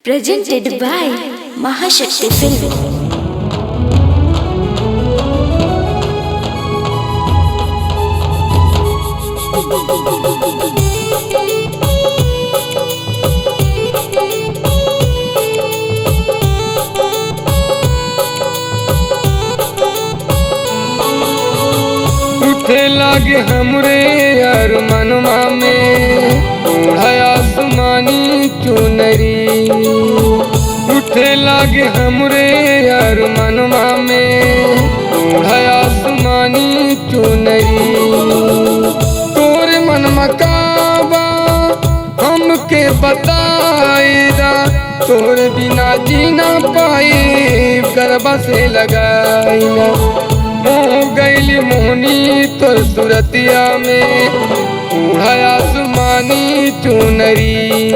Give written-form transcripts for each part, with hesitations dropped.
presented by Mahashakti Film. उठे लागे हमरे यार मनवा में ओढ़ाया आसमानी चुनरी। उठे लागे हमरे यार मनवा में ओढ़ाया आसमानी चुनरी। तोरे मन मकाबा हमके बताएगा, तोरे बिना जीना पाए गरबा से लगाईना। हो गईली मोहनी तोर सुरतिया में ओढ़ाया आसमानी चुनरी।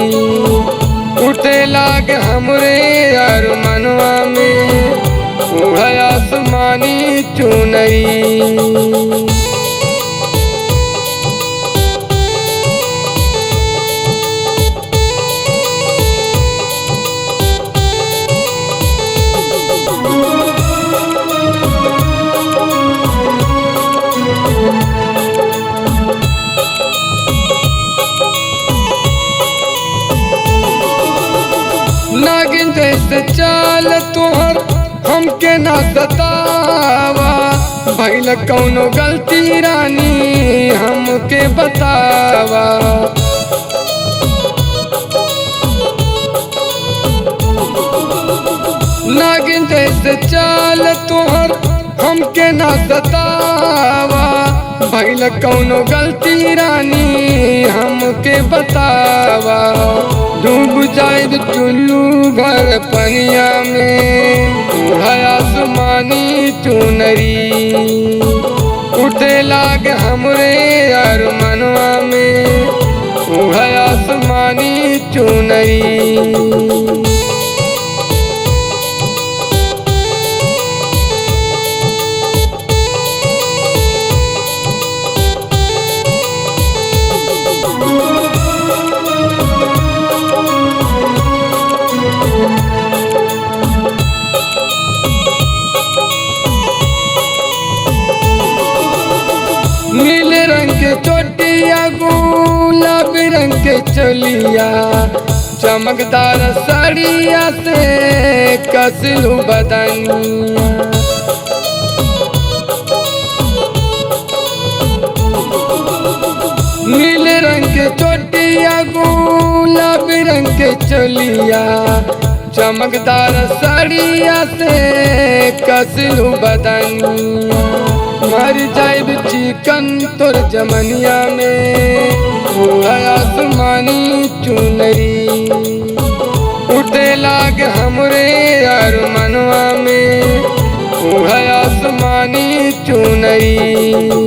उठे लागे हमरे यार मनवा में ओढ़ाया आसमानी चुनरी। नागिन जैसे चाल तोहर हमके ना सतावा, भइल कौनो गलती रानी हमके बतावा। नागिन जैसे चाल तोहर हमके ना सतावा, भइल कौनो गलती रानी हमके बतावा। डूब जाए चुल्लू भर पनिया में ओढ़ाया आसमानी चुनरी। उठे लागे हमरे यार मनवा में ओढ़ाया आसमानी चुनरी। नीले रंग के चोटिया गुलाबी रंग के चोलिया, चमकदार साड़िया से कसलू बदनिया। नीले रंग के चोटिया गुलाबी रंग के चोलिया, चमकदार साड़िया से कसलू बदनिया। मर जाइब चिकन तोर जमनिया में ओढ़ाया आसमानी चुनरी। उठे लागे हमरे यार मनवा में ओढ़ाया आसमानी चुनरी।